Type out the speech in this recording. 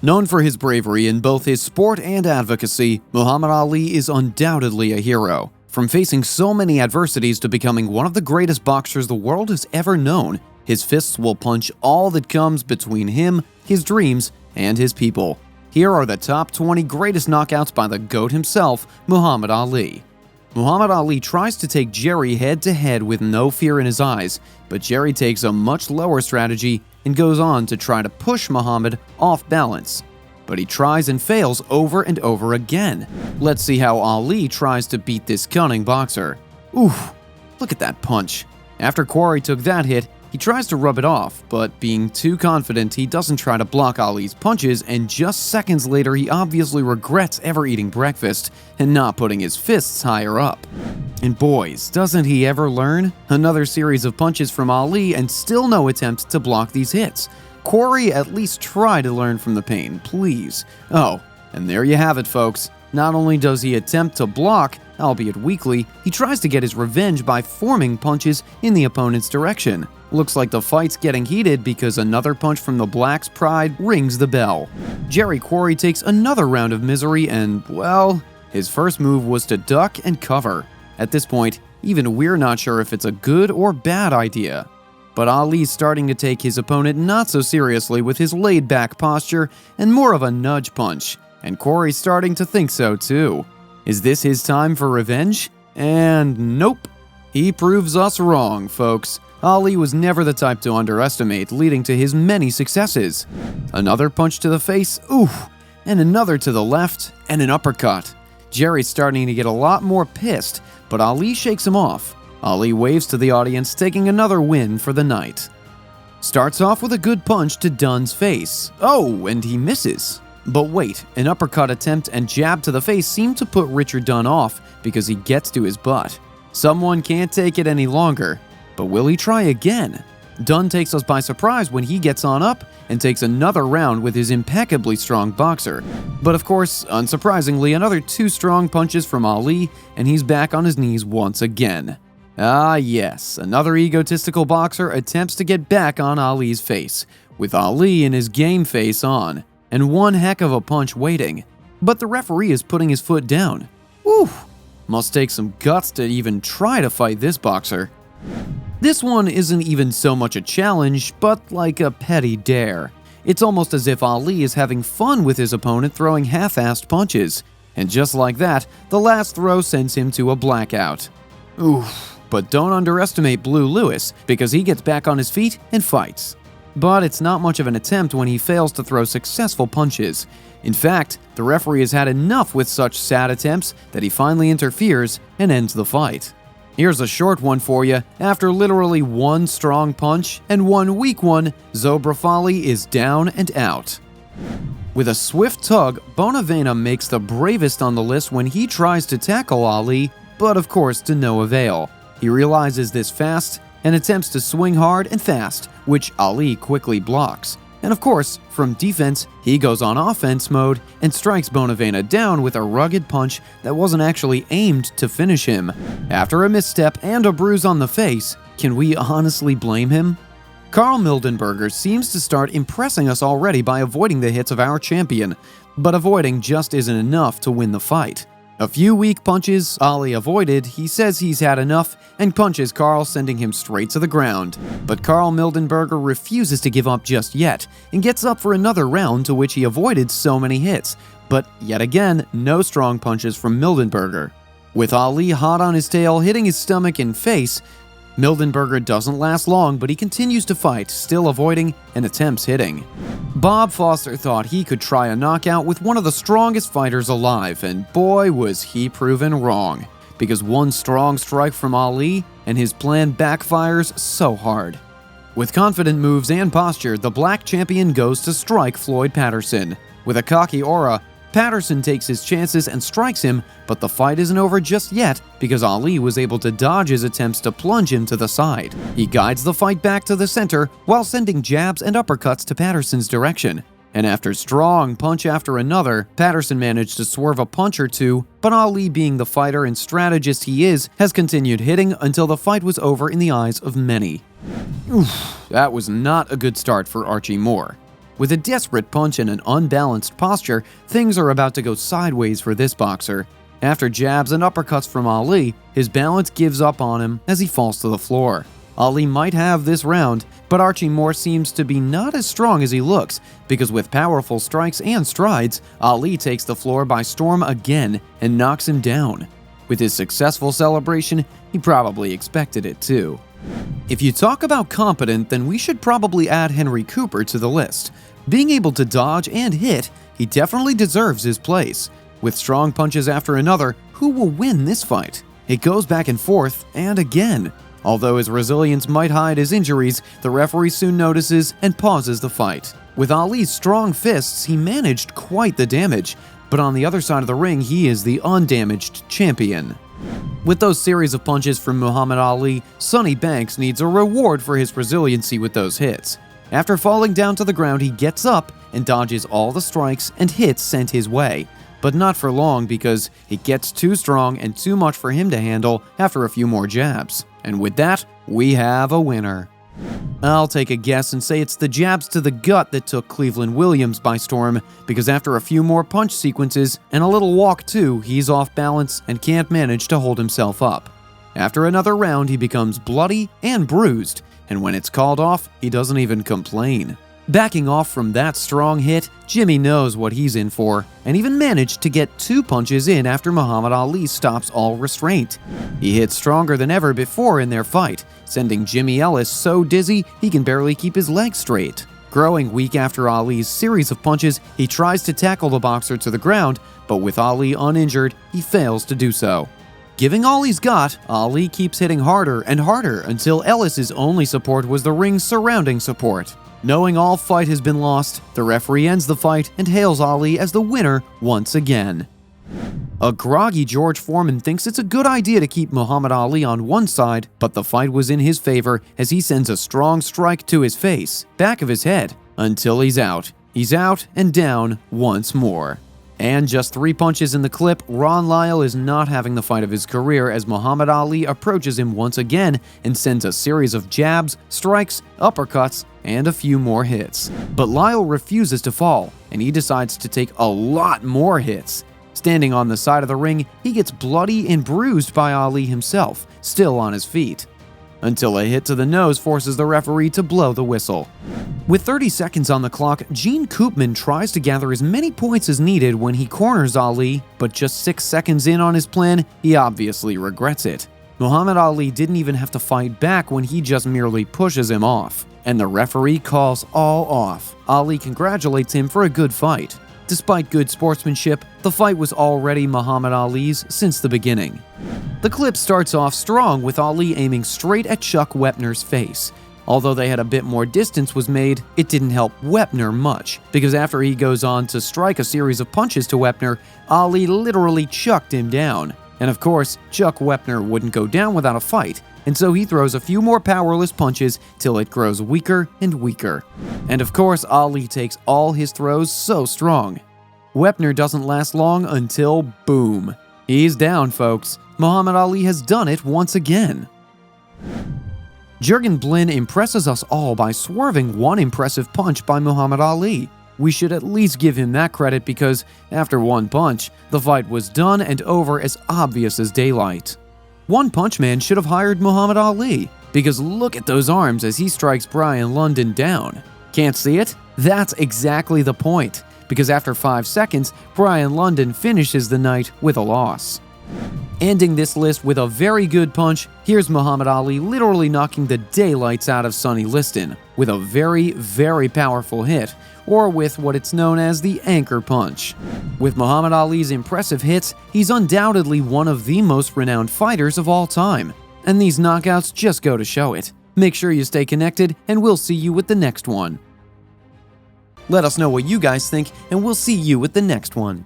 Known for his bravery in both his sport and advocacy, Muhammad Ali is undoubtedly a hero. From facing so many adversities to becoming one of the greatest boxers the world has ever known, his fists will punch all that comes between him, his dreams, and his people. Here are the top 20 greatest knockouts by the GOAT himself, Muhammad Ali. Muhammad Ali tries to take Jerry head-to-head with no fear in his eyes, but Jerry takes a much lower strategy and goes on to try to push Muhammad off balance. But he tries and fails over and over again. Let's see how Ali tries to beat this cunning boxer. Oof, look at that punch. After Quarry took that hit, he tries to rub it off, but being too confident, he doesn't try to block Ali's punches, and just seconds later he obviously regrets ever eating breakfast and not putting his fists higher up. And boys, doesn't he ever learn? Another series of punches from Ali and still no attempt to block these hits. Quarry, at least try to learn from the pain, please. Oh, and there you have it, folks. Not only does he attempt to block, albeit weakly, he tries to get his revenge by forming punches in the opponent's direction. Looks like the fight's getting heated because another punch from the Black's pride rings the bell. Jerry Quarry takes another round of misery and, well, his first move was to duck and cover. At this point, even we're not sure if it's a good or bad idea. But Ali's starting to take his opponent not so seriously with his laid-back posture and more of a nudge punch. And Quarry's starting to think so too. Is this his time for revenge? And nope. He proves us wrong, folks. Ali was never the type to underestimate, leading to his many successes. Another punch to the face, oof, and another to the left, and an uppercut. Jerry's starting to get a lot more pissed, but Ali shakes him off. Ali waves to the audience, taking another win for the night. Starts off with a good punch to Dunn's face. Oh, and he misses. But wait, an uppercut attempt and jab to the face seem to put Richard Dunn off because he gets to his butt. Someone can't take it any longer, but will he try again? Dunn takes us by surprise when he gets on up and takes another round with his impeccably strong boxer. But of course, unsurprisingly, another 2 strong punches from Ali and he's back on his knees once again. Ah yes, another egotistical boxer attempts to get back on Ali's face, with Ali in his game face on, and one heck of a punch waiting. But the referee is putting his foot down. Whew, must take some guts to even try to fight this boxer. This one isn't even so much a challenge, but like a petty dare. It's almost as if Ali is having fun with his opponent throwing half-assed punches. And just like that, the last throw sends him to a blackout. Oof. But don't underestimate Blue Lewis, because he gets back on his feet and fights. But it's not much of an attempt when he fails to throw successful punches. In fact, the referee has had enough with such sad attempts that he finally interferes and ends the fight. Here's a short one for you. After literally one strong punch and one weak one, Zobrafali is down and out. With a swift tug, Bonavena makes the bravest on the list when he tries to tackle Ali, but of course to no avail. He realizes this fast and attempts to swing hard and fast, which Ali quickly blocks. And of course, from defense, he goes on offense mode and strikes Bonavena down with a rugged punch that wasn't actually aimed to finish him. After a misstep and a bruise on the face, can we honestly blame him? Carl Mildenberger seems to start impressing us already by avoiding the hits of our champion, but avoiding just isn't enough to win the fight. A few weak punches Ali avoided, he says he's had enough and punches Carl, sending him straight to the ground. But Carl Mildenberger refuses to give up just yet and gets up for another round to which he avoided so many hits. But yet again, no strong punches from Mildenberger. With Ali hot on his tail, hitting his stomach and face, Mildenberger doesn't last long, but he continues to fight, still avoiding and attempts hitting. Bob Foster thought he could try a knockout with one of the strongest fighters alive, and boy was he proven wrong. Because one strong strike from Ali, and his plan backfires so hard. With confident moves and posture, the Black champion goes to strike Floyd Patterson. With a cocky aura, Patterson takes his chances and strikes him, but the fight isn't over just yet because Ali was able to dodge his attempts to plunge him to the side. He guides the fight back to the center while sending jabs and uppercuts to Patterson's direction. And after strong punch after another, Patterson managed to swerve a punch or two, but Ali, being the fighter and strategist he is, has continued hitting until the fight was over in the eyes of many. Oof, that was not a good start for Archie Moore. With a desperate punch and an unbalanced posture, things are about to go sideways for this boxer. After jabs and uppercuts from Ali, his balance gives up on him as he falls to the floor. Ali might have this round, but Archie Moore seems to be not as strong as he looks, because with powerful strikes and strides, Ali takes the floor by storm again and knocks him down. With his successful celebration, he probably expected it too. If you talk about competent, then we should probably add Henry Cooper to the list. Being able to dodge and hit, he definitely deserves his place. With strong punches after another, who will win this fight? It goes back and forth, and again. Although his resilience might hide his injuries, the referee soon notices and pauses the fight. With Ali's strong fists, he managed quite the damage, but on the other side of the ring, he is the undamaged champion. With those series of punches from Muhammad Ali, Sonny Banks needs a reward for his resiliency with those hits. After falling down to the ground, he gets up and dodges all the strikes and hits sent his way. But not for long, because it gets too strong and too much for him to handle after a few more jabs. And with that, we have a winner. I'll take a guess and say it's the jabs to the gut that took Cleveland Williams by storm, because after a few more punch sequences and a little walk too, he's off balance and can't manage to hold himself up. After another round, he becomes bloody and bruised, and when it's called off, he doesn't even complain. Backing off from that strong hit, Jimmy knows what he's in for, and even managed to get 2 punches in after Muhammad Ali stops all restraint. He hits stronger than ever before in their fight, sending Jimmy Ellis so dizzy he can barely keep his legs straight. Growing weak after Ali's series of punches, he tries to tackle the boxer to the ground, but with Ali uninjured, he fails to do so. Giving all he's got, Ali keeps hitting harder and harder until Ellis's only support was the ring's surrounding support. Knowing all fight has been lost, the referee ends the fight and hails Ali as the winner once again. A groggy George Foreman thinks it's a good idea to keep Muhammad Ali on one side, but the fight was in his favor as he sends a strong strike to his face, back of his head, until he's out. He's out and down once more. And just 3 punches in the clip, Ron Lyle is not having the fight of his career as Muhammad Ali approaches him once again and sends a series of jabs, strikes, uppercuts, and a few more hits. But Lyle refuses to fall, and he decides to take a lot more hits. Standing on the side of the ring, he gets bloody and bruised by Ali himself, still on his feet. Until a hit to the nose forces the referee to blow the whistle. With 30 seconds on the clock, Gene Koopman tries to gather as many points as needed when he corners Ali, but just 6 seconds in on his plan, he obviously regrets it. Muhammad Ali didn't even have to fight back when he just merely pushes him off. And the referee calls all off. Ali congratulates him for a good fight. Despite good sportsmanship, the fight was already Muhammad Ali's since the beginning. The clip starts off strong with Ali aiming straight at Chuck Wepner's face. Although they had a bit more distance was made, it didn't help Wepner much, because after he goes on to strike a series of punches to Wepner, Ali literally chucked him down. And of course, Chuck Wepner wouldn't go down without a fight, and so he throws a few more powerless punches till it grows weaker and weaker. And of course, Ali takes all his throws so strong. Wepner doesn't last long until boom. He's down, folks. Muhammad Ali has done it once again. Jurgen Blin impresses us all by swerving one impressive punch by Muhammad Ali. We should at least give him that credit because, after one punch, the fight was done and over as obvious as daylight. One Punch Man should have hired Muhammad Ali, because look at those arms as he strikes Brian London down. Can't see it? That's exactly the point, because after 5 seconds, Brian London finishes the night with a loss. Ending this list with a very good punch, here's Muhammad Ali literally knocking the daylights out of Sonny Liston with a very, very powerful hit, or with what it's known as the anchor punch. With Muhammad Ali's impressive hits, he's undoubtedly one of the most renowned fighters of all time, and these knockouts just go to show it. Make sure you stay connected, and we'll see you with the next one. Let us know what you guys think, and we'll see you with the next one.